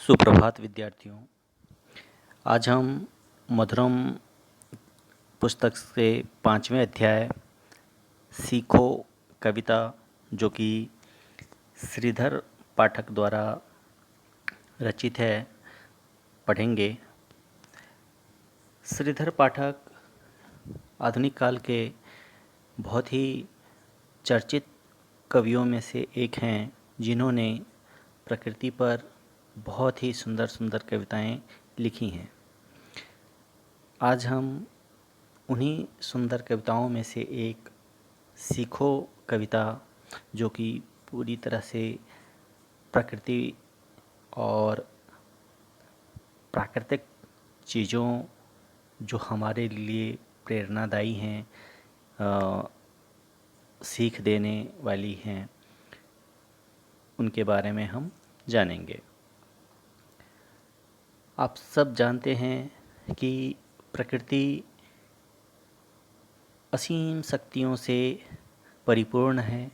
सुप्रभात विद्यार्थियों। आज हम मधुरम पुस्तक से 5वें अध्याय सीखो कविता, जो कि श्रीधर पाठक द्वारा रचित है, पढ़ेंगे। श्रीधर पाठक आधुनिक काल के बहुत ही चर्चित कवियों में से एक हैं, जिन्होंने प्रकृति पर बहुत ही सुंदर सुंदर कविताएं लिखी हैं। आज हम उन्हीं सुंदर कविताओं में से एक सीखो कविता, जो कि पूरी तरह से प्रकृति और प्राकृतिक चीज़ों जो हमारे लिए प्रेरणादायी हैं, सीख देने वाली हैं, उनके बारे में हम जानेंगे। आप सब जानते हैं कि प्रकृति असीम शक्तियों से परिपूर्ण है।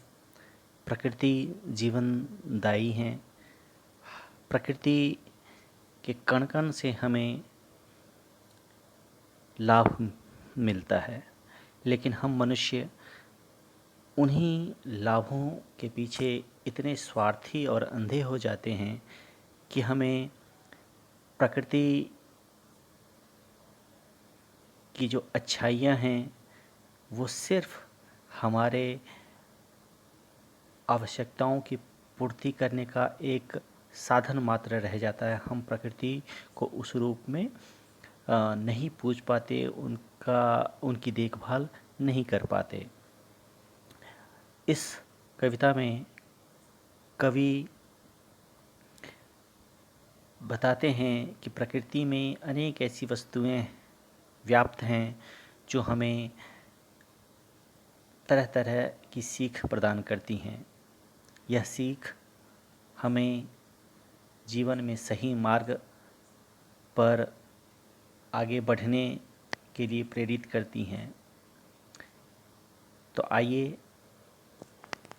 प्रकृति जीवनदायी है। प्रकृति के कण कण से हमें लाभ मिलता है, लेकिन हम मनुष्य उन्हीं लाभों के पीछे इतने स्वार्थी और अंधे हो जाते हैं कि हमें प्रकृति की जो अच्छाइयाँ हैं वो सिर्फ हमारे आवश्यकताओं की पूर्ति करने का एक साधन मात्र रह जाता है। हम प्रकृति को उस रूप में नहीं पूज पाते, उनकी देखभाल नहीं कर पाते। इस कविता में कवि बताते हैं कि प्रकृति में अनेक ऐसी वस्तुएं व्याप्त हैं जो हमें तरह तरह की सीख प्रदान करती हैं। यह सीख हमें जीवन में सही मार्ग पर आगे बढ़ने के लिए प्रेरित करती हैं। तो आइए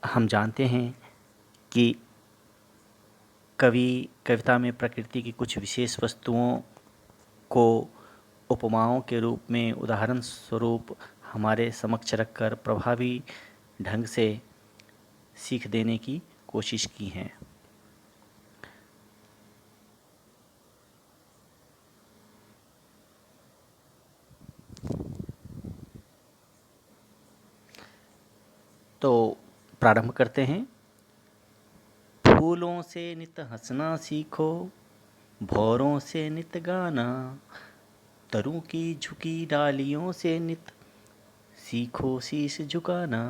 हम जानते हैं कि कवि कविता में प्रकृति की कुछ विशेष वस्तुओं को उपमाओं के रूप में उदाहरण स्वरूप हमारे समक्ष रखकर प्रभावी ढंग से सीख देने की कोशिश की है। तो प्रारंभ करते हैं। फूलों से नित हंसना सीखो, भौरों से नित गाना, तरों की झुकी डालियों से नित सीखो शीश झुकाना।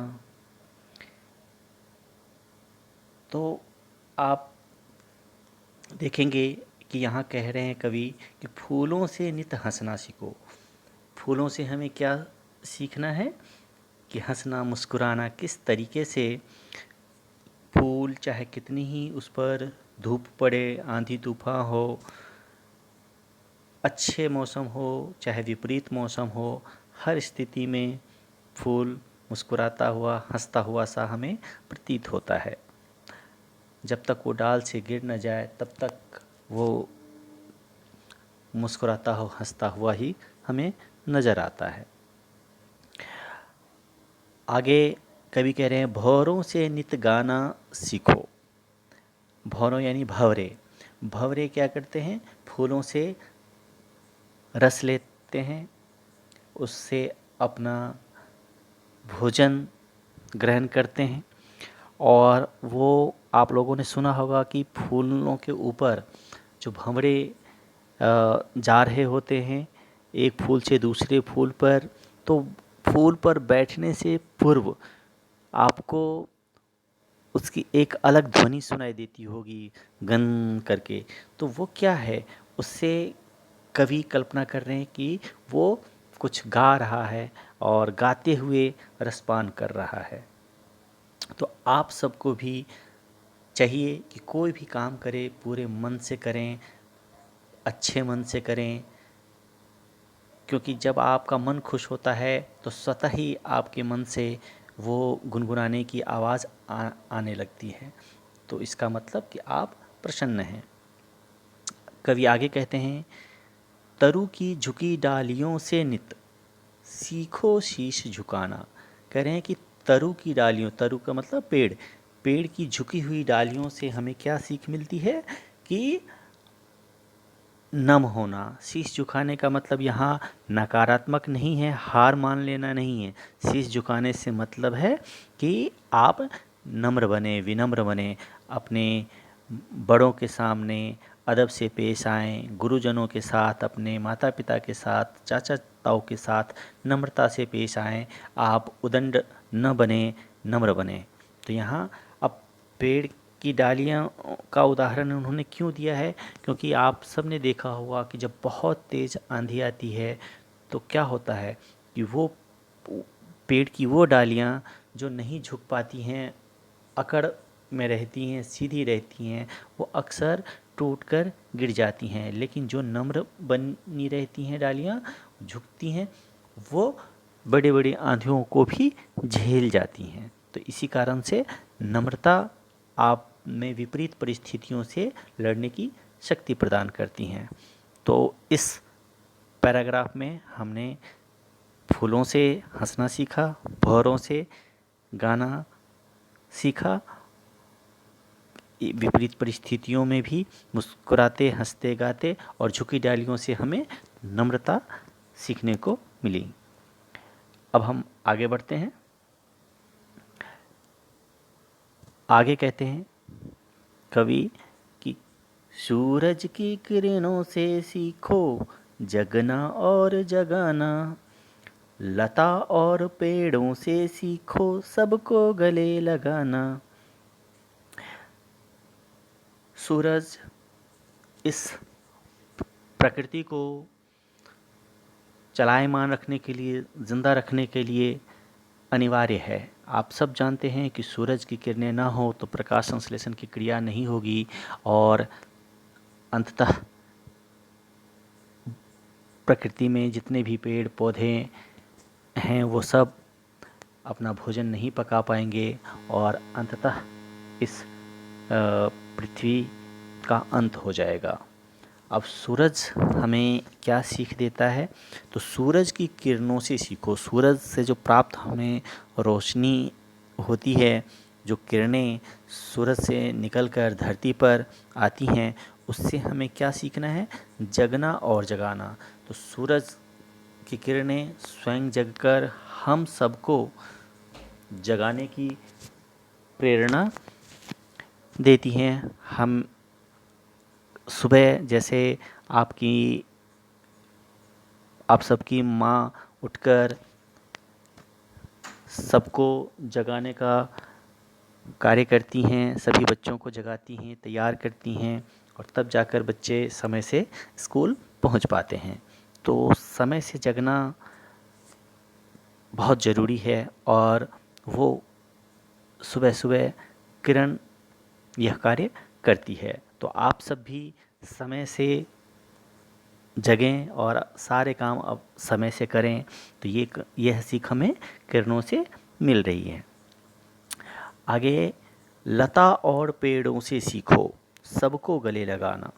तो आप देखेंगे कि यहाँ कह रहे हैं कवि कि फूलों से नित हंसना सीखो। फूलों से हमें क्या सीखना है कि हंसना, मुस्कुराना। किस तरीके से फूल, चाहे कितनी ही उस पर धूप पड़े, आंधी तूफान हो, अच्छे मौसम हो चाहे विपरीत मौसम हो, हर स्थिति में फूल मुस्कुराता हुआ, हंसता हुआ सा हमें प्रतीत होता है। जब तक वो डाल से गिर न जाए तब तक वो मुस्कुराता हो, हंसता हुआ ही हमें नज़र आता है। आगे कवि कह रहे हैं, भौरों से नित गाना सीखो। भौरों यानी भंवरे। भंवरे क्या करते हैं? फूलों से रस लेते हैं, उससे अपना भोजन ग्रहण करते हैं। और वो आप लोगों ने सुना होगा कि फूलों के ऊपर जो भंवरे जा रहे होते हैं एक फूल से दूसरे फूल पर, तो फूल पर बैठने से पूर्व आपको उसकी एक अलग ध्वनि सुनाई देती होगी, गन करके। तो वो क्या है? उससे कवि कल्पना कर रहे हैं कि वो कुछ गा रहा है और गाते हुए रसपान कर रहा है। तो आप सबको भी चाहिए कि कोई भी काम करें पूरे मन से करें, अच्छे मन से करें, क्योंकि जब आपका मन खुश होता है तो स्वतः ही आपके मन से वो गुनगुनाने की आवाज़ आने लगती है। तो इसका मतलब कि आप प्रसन्न हैं। कवि आगे कहते हैं, तरु की झुकी डालियों से नित सीखो शीश झुकाना। कह रहे हैं कि तरु की डालियों, तरु का मतलब पेड़, पेड़ की झुकी हुई डालियों से हमें क्या सीख मिलती है कि नम होना। शीश झुकाने का मतलब यहाँ नकारात्मक नहीं है, हार मान लेना नहीं है। शीश झुकाने से मतलब है कि आप नम्र बने, विनम्र बने, अपने बड़ों के सामने अदब से पेश आएँ, गुरुजनों के साथ, अपने माता पिता के साथ, चाचा ताऊ के साथ नम्रता से पेश आएँ। आप उदंड न बने, नम्र बने। तो यहाँ अब पेड़ की डालियाँ का उदाहरण उन्होंने क्यों दिया है, क्योंकि आप सब ने देखा होगा कि जब बहुत तेज़ आंधी आती है तो क्या होता है कि वो पेड़ की वो डालियाँ जो नहीं झुक पाती हैं, अकड़ में रहती हैं, सीधी रहती हैं, वो अक्सर टूटकर गिर जाती हैं। लेकिन जो नम्र बनी रहती हैं डालियाँ, झुकती हैं, वो बड़े बड़े आंधियों को भी झेल जाती हैं। तो इसी कारण से नम्रता आप में विपरीत परिस्थितियों से लड़ने की शक्ति प्रदान करती हैं। तो इस पैराग्राफ में हमने फूलों से हंसना सीखा, भंवरों से गाना सीखा, विपरीत परिस्थितियों में भी मुस्कुराते, हंसते, गाते, और झुकी डालियों से हमें नम्रता सीखने को मिली। अब हम आगे बढ़ते हैं। आगे कहते हैं कवि कि सूरज की किरणों से सीखो जगना और जगाना, लता और पेड़ों से सीखो सबको गले लगाना। सूरज इस प्रकृति को चलायमान रखने के लिए, जिंदा रखने के लिए अनिवार्य है। आप सब जानते हैं कि सूरज की किरणें ना हो तो प्रकाश संश्लेषण की क्रिया नहीं होगी और अंततः प्रकृति में जितने भी पेड़ पौधे हैं वो सब अपना भोजन नहीं पका पाएंगे और अंततः इस पृथ्वी का अंत हो जाएगा। अब सूरज हमें क्या सीख देता है, तो सूरज की किरणों से सीखो। सूरज से जो प्राप्त हमें रोशनी होती है, जो किरणें सूरज से निकलकर धरती पर आती हैं, उससे हमें क्या सीखना है, जगना और जगाना। तो सूरज की किरणें स्वयं जगकर हम सबको जगाने की प्रेरणा देती हैं। हम सुबह जैसे आप सबकी माँ उठकर सबको जगाने का कार्य करती हैं, सभी बच्चों को जगाती हैं, तैयार करती हैं, और तब जाकर बच्चे समय से स्कूल पहुंच पाते हैं। तो समय से जगना बहुत ज़रूरी है और वो सुबह सुबह किरण यह कार्य करती है। तो आप सब भी समय से जगें और सारे काम अब समय से करें। तो यह सीख हमें किरणों से मिल रही है। आगे, लता और पेड़ों से सीखो सबको गले लगाना।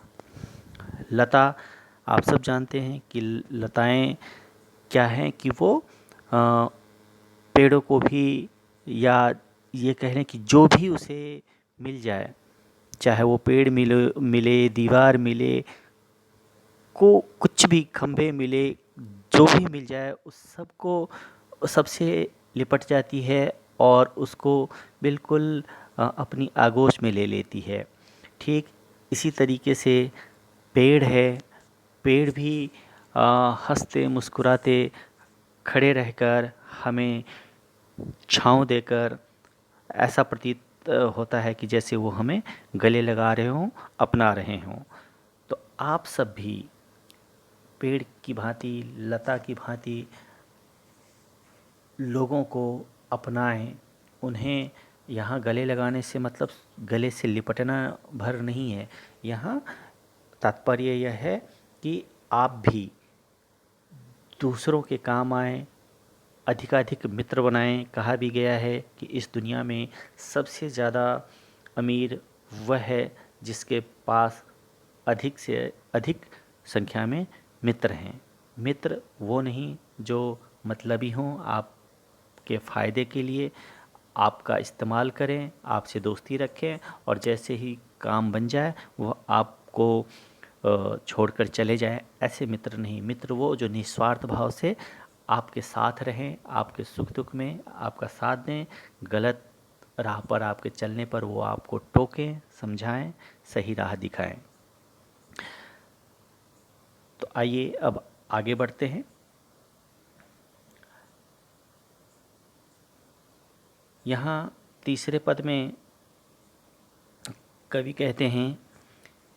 लता, आप सब जानते हैं कि लताएं क्या हैं कि वो पेड़ों को भी, या ये कह लें कि जो भी उसे मिल जाए, चाहे वो पेड़ मिले, दीवार मिले, को कुछ भी, खंभे मिले, जो भी मिल जाए उस सबको, सबसे लिपट जाती है और उसको बिल्कुल अपनी आगोश में ले लेती है। ठीक इसी तरीके से पेड़ है, पेड़ भी हंसते मुस्कुराते खड़े रहकर हमें छाँव देकर ऐसा प्रतीत होता है कि जैसे वो हमें गले लगा रहे हों, अपना रहे हों। तो आप सब भी पेड़ की भांति, लता की भांति लोगों को अपनाएं। उन्हें यहाँ गले लगाने से मतलब गले से लिपटना भर नहीं है। यहाँ तात्पर्य यह है कि आप भी दूसरों के काम आएं, अधिकाधिक मित्र बनाएं। कहा भी गया है कि इस दुनिया में सबसे ज़्यादा अमीर वह है जिसके पास अधिक से अधिक संख्या में मित्र हैं। मित्र वो नहीं जो मतलबी हों, आपके फ़ायदे के लिए आपका इस्तेमाल करें, आपसे दोस्ती रखें और जैसे ही काम बन जाए वो आपको छोड़कर चले जाएं। ऐसे मित्र नहीं। मित्र वो जो निस्वार्थ भाव से आपके साथ रहें, आपके सुख दुख में आपका साथ दें, गलत राह पर आपके चलने पर वो आपको टोकें, समझाएं, सही राह दिखाएं। तो आइए अब आगे बढ़ते हैं। यहाँ तीसरे पद में कवि कहते हैं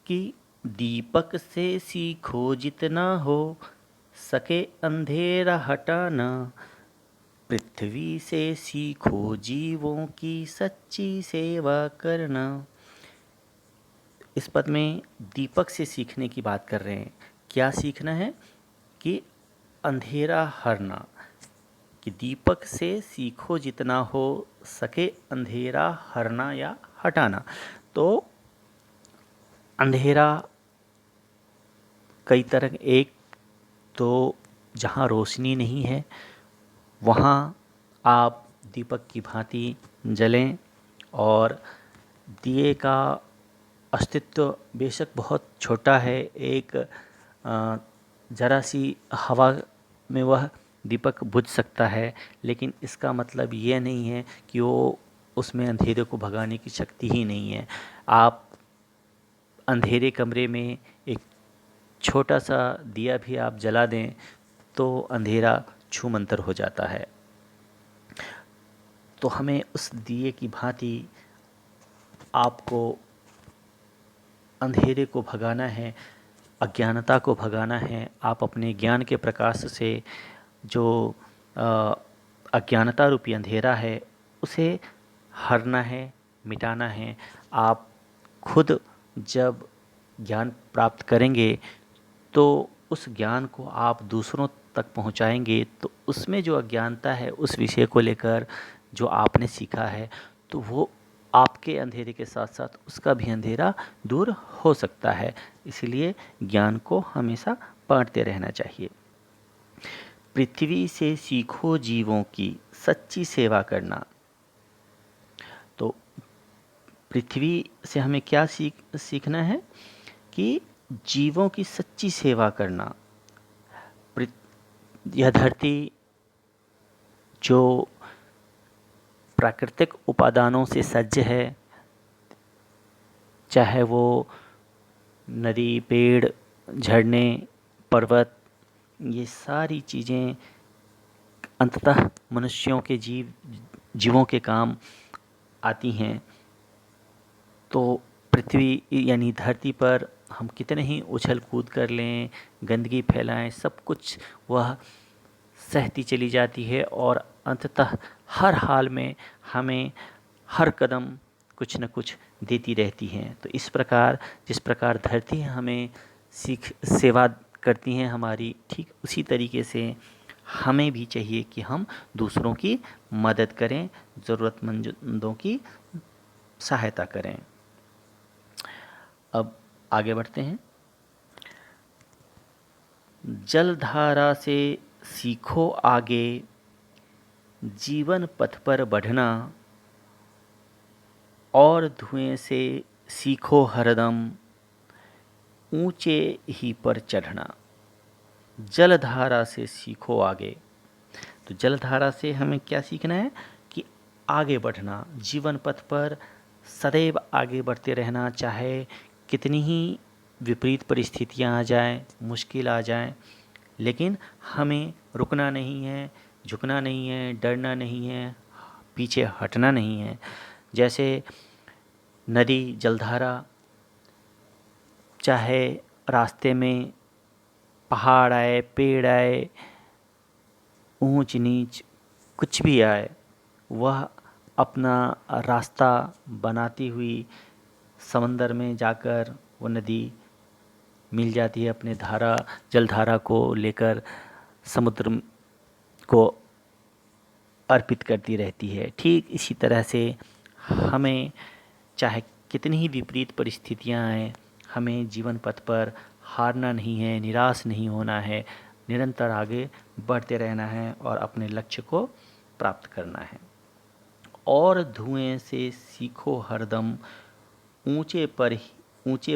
कि दीपक से सीखो जितना हो सके अंधेरा हटाना, पृथ्वी से सीखो जीवों की सच्ची सेवा करना। इस पद में दीपक से सीखने की बात कर रहे हैं। क्या सीखना है? कि अंधेरा हरना, कि दीपक से सीखो जितना हो सके अंधेरा हरना या हटाना। तो अंधेरा कई तरह, एक तो जहाँ रोशनी नहीं है वहाँ आप दीपक की भांति जलें और दिए का अस्तित्व बेशक बहुत छोटा है, एक ज़रा सी हवा में वह दीपक बुझ सकता है, लेकिन इसका मतलब ये नहीं है कि वो उसमें अंधेरे को भगाने की शक्ति ही नहीं है। आप अंधेरे कमरे में एक छोटा सा दिया भी आप जला दें तो अंधेरा छूमंतर हो जाता है। तो हमें उस दिए की भांति आपको अंधेरे को भगाना है, अज्ञानता को भगाना है। आप अपने ज्ञान के प्रकाश से जो अज्ञानता रूपी अंधेरा है उसे हरना है, मिटाना है। आप खुद जब ज्ञान प्राप्त करेंगे तो उस ज्ञान को आप दूसरों तक पहुंचाएंगे, तो उसमें जो अज्ञानता है उस विषय को लेकर जो आपने सीखा है तो वो आपके अंधेरे के साथ साथ उसका भी अंधेरा दूर हो सकता है। इसलिए ज्ञान को हमेशा बांटते रहना चाहिए। पृथ्वी से सीखो जीवों की सच्ची सेवा करना। तो पृथ्वी से हमें क्या सीखना है? कि जीवों की सच्ची सेवा करना। यह धरती जो प्राकृतिक उपादानों से सज्ज है, चाहे वो नदी, पेड़, झरने, पर्वत, ये सारी चीज़ें अंततः मनुष्यों के जीवों के काम आती हैं। तो पृथ्वी यानी धरती पर हम कितने ही उछल कूद कर लें, गंदगी फैलाएं, सब कुछ वह सहती चली जाती है और अंततः हर हाल में हमें हर कदम कुछ न कुछ देती रहती हैं। तो इस प्रकार जिस प्रकार धरती हमें सेवा करती हैं हमारी, ठीक उसी तरीके से हमें भी चाहिए कि हम दूसरों की मदद करें, ज़रूरतमंदों की सहायता करें। अब आगे बढ़ते हैं। जलधारा से सीखो आगे, जीवन पथ पर बढ़ना, और धुएं से सीखो हरदम, ऊंचे ही पर चढ़ना। जलधारा से सीखो आगे। तो जलधारा से हमें क्या सीखना है? कि आगे बढ़ना, जीवन पथ पर सदैव आगे बढ़ते रहना, चाहे कितनी ही विपरीत परिस्थितियां आ जाएं, मुश्किल आ जाएं, लेकिन हमें रुकना नहीं है, झुकना नहीं है, डरना नहीं है, पीछे हटना नहीं है। जैसे नदी, जलधारा, चाहे रास्ते में पहाड़ आए, पेड़ आए, ऊंच नीच कुछ भी आए, वह अपना रास्ता बनाती हुई समंदर में जाकर वो नदी मिल जाती है, अपने जलधारा को लेकर समुद्र को अर्पित करती रहती है। ठीक इसी तरह से हमें चाहे कितनी ही विपरीत परिस्थितियां आएं, हमें जीवन पथ पर हारना नहीं है, निराश नहीं होना है, निरंतर आगे बढ़ते रहना है और अपने लक्ष्य को प्राप्त करना है। और धुएं से सीखो हरदम, ऊंचे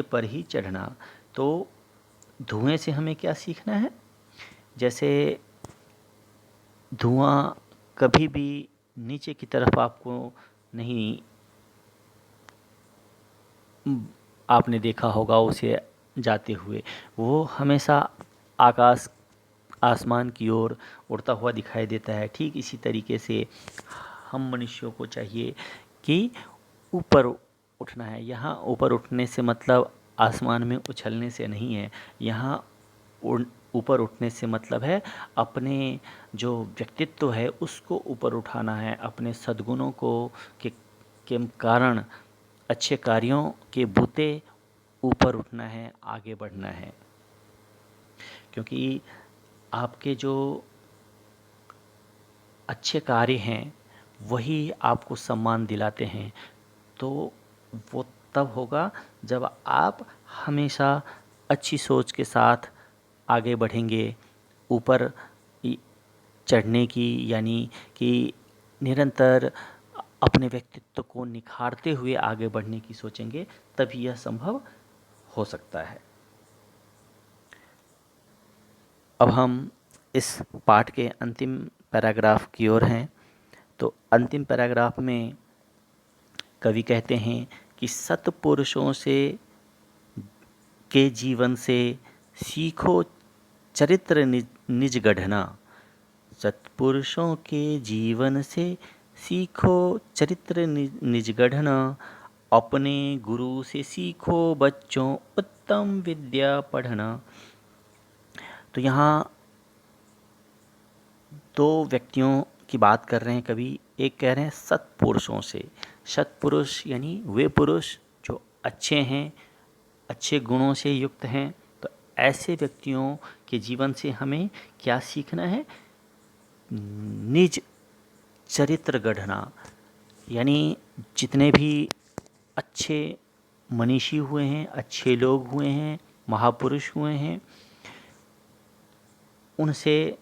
पर ही चढ़ना। तो धुएं से हमें क्या सीखना है? जैसे धुआं कभी भी नीचे की तरफ आपको नहीं, आपने देखा होगा उसे जाते हुए, वो हमेशा आकाश आसमान की ओर उड़ता हुआ दिखाई देता है। ठीक इसी तरीके से हम मनुष्यों को चाहिए कि ऊपर उठना है। यहाँ ऊपर उठने से मतलब आसमान में उछलने से नहीं है। यहाँ ऊपर उठने से मतलब है अपने जो व्यक्तित्व है उसको ऊपर उठाना है, अपने सद्गुणों को के कारण अच्छे कार्यों के बूते ऊपर उठना है, आगे बढ़ना है। क्योंकि आपके जो अच्छे कार्य हैं वही आपको सम्मान दिलाते हैं। तो वो तब होगा जब आप हमेशा अच्छी सोच के साथ आगे बढ़ेंगे, ऊपर चढ़ने की, यानी कि निरंतर अपने व्यक्तित्व को निखारते हुए आगे बढ़ने की सोचेंगे, तभी यह संभव हो सकता है। अब हम इस पाठ के अंतिम पैराग्राफ की ओर हैं। तो अंतिम पैराग्राफ में कवि कहते हैं कि सत्पुरुषों से के जीवन से सीखो चरित्र निज गढ़ना। सत्पुरुषों के जीवन से सीखो चरित्र निज गढ़ना। अपने गुरु से सीखो बच्चों उत्तम विद्या पढ़ना। तो यहाँ दो व्यक्तियों की बात कर रहे हैं कवि। एक कह रहे हैं सत्पुरुषों से। सत्पुरुष यानी वे पुरुष जो अच्छे हैं, अच्छे गुणों से युक्त हैं। तो ऐसे व्यक्तियों के जीवन से हमें क्या सीखना है? निज चरित्र गढ़ना। यानी जितने भी अच्छे मनीषी हुए हैं, अच्छे लोग हुए हैं, महापुरुष हुए हैं, उनसे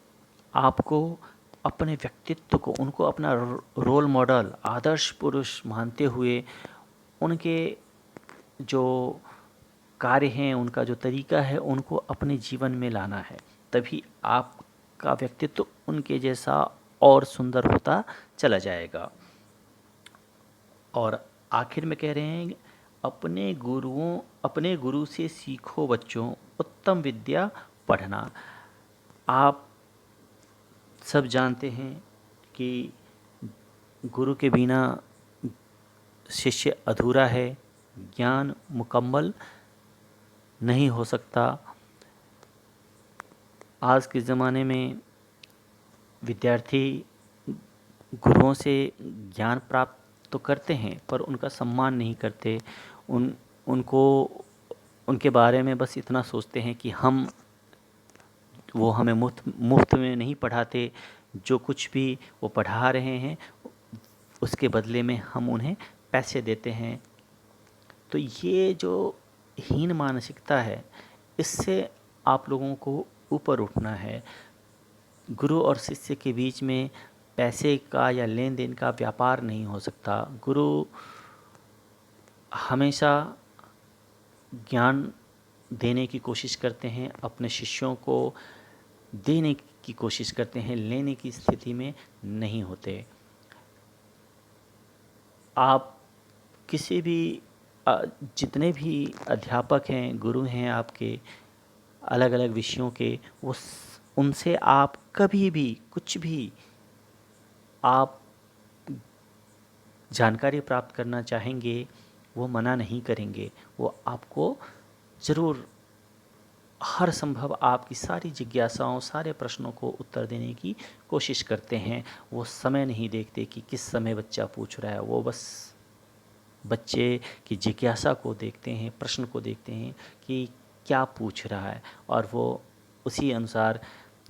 आपको अपने व्यक्तित्व को, उनको अपना रोल मॉडल, आदर्श पुरुष मानते हुए उनके जो कार्य हैं, उनका जो तरीका है, उनको अपने जीवन में लाना है। तभी आपका व्यक्तित्व उनके जैसा और सुंदर होता चला जाएगा। और आखिर में कह रहे हैं अपने गुरु से सीखो बच्चों उत्तम विद्या पढ़ना। आप सब जानते हैं कि गुरु के बिना शिष्य अधूरा है, ज्ञान मुकम्मल नहीं हो सकता। आज के ज़माने में विद्यार्थी गुरुओं से ज्ञान प्राप्त तो करते हैं पर उनका सम्मान नहीं करते। उनको उनके बारे में बस इतना सोचते हैं कि वो हमें मुफ्त में नहीं पढ़ाते, जो कुछ भी वो पढ़ा रहे हैं उसके बदले में हम उन्हें पैसे देते हैं। तो ये जो हीन मानसिकता है, इससे आप लोगों को ऊपर उठना है। गुरु और शिष्य के बीच में पैसे का या लेन देन का व्यापार नहीं हो सकता। गुरु हमेशा ज्ञान देने की कोशिश करते हैं, अपने शिष्यों को देने की कोशिश करते हैं, लेने की स्थिति में नहीं होते। आप किसी भी जितने भी अध्यापक हैं, गुरु हैं आपके अलग अलग विषयों के, उनसे आप कभी भी कुछ भी आप जानकारी प्राप्त करना चाहेंगे, वो मना नहीं करेंगे। वो आपको ज़रूर हर संभव आपकी सारी जिज्ञासाओं, सारे प्रश्नों को उत्तर देने की कोशिश करते हैं। वो समय नहीं देखते कि किस समय बच्चा पूछ रहा है, वो बस बच्चे की जिज्ञासा को देखते हैं, प्रश्न को देखते हैं कि क्या पूछ रहा है, और वो उसी अनुसार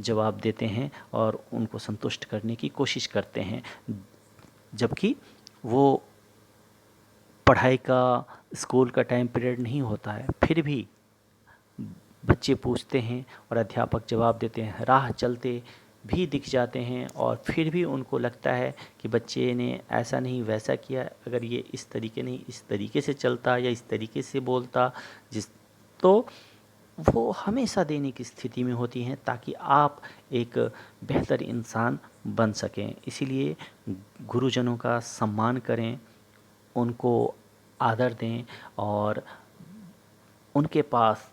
जवाब देते हैं और उनको संतुष्ट करने की कोशिश करते हैं। जबकि वो पढ़ाई का स्कूल का टाइम पीरियड नहीं होता है, फिर भी बच्चे पूछते हैं और अध्यापक जवाब देते हैं। राह चलते भी दिख जाते हैं और फिर भी उनको लगता है कि बच्चे ने ऐसा नहीं वैसा किया, अगर ये इस तरीके नहीं इस तरीके से चलता या इस तरीके से बोलता, जिस तो वो हमेशा देने की स्थिति में होती हैं ताकि आप एक बेहतर इंसान बन सकें। इसीलिए गुरुजनों का सम्मान करें, उनको आदर दें और उनके पास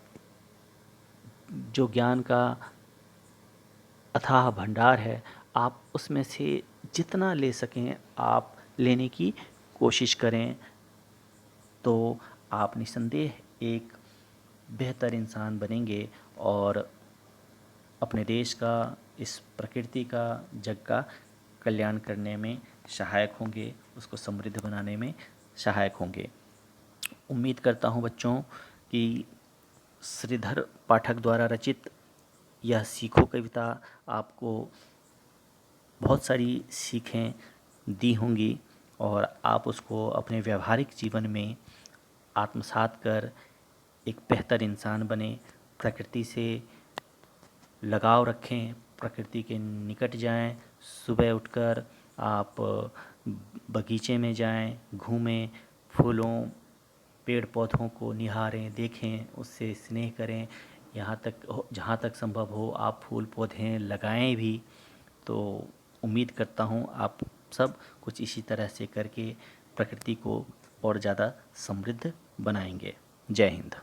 जो ज्ञान का अथाह भंडार है, आप उसमें से जितना ले सकें आप लेने की कोशिश करें, तो आप निसंदेह एक बेहतर इंसान बनेंगे और अपने देश का, इस प्रकृति का, जग का कल्याण करने में सहायक होंगे, उसको समृद्ध बनाने में सहायक होंगे। उम्मीद करता हूँ बच्चों कि श्रीधर पाठक द्वारा रचित यह सीखो कविता आपको बहुत सारी सीखें दी होंगी और आप उसको अपने व्यवहारिक जीवन में आत्मसात कर एक बेहतर इंसान बने, प्रकृति से लगाव रखें, प्रकृति के निकट जाएं, सुबह उठकर आप बगीचे में जाएं, घूमें, फूलों पेड़ पौधों को निहारें, देखें, उससे स्नेह करें, यहाँ तक जहाँ तक संभव हो आप फूल पौधे लगाएं भी। तो उम्मीद करता हूँ आप सब कुछ इसी तरह से करके प्रकृति को और ज़्यादा समृद्ध बनाएंगे। जय हिंद।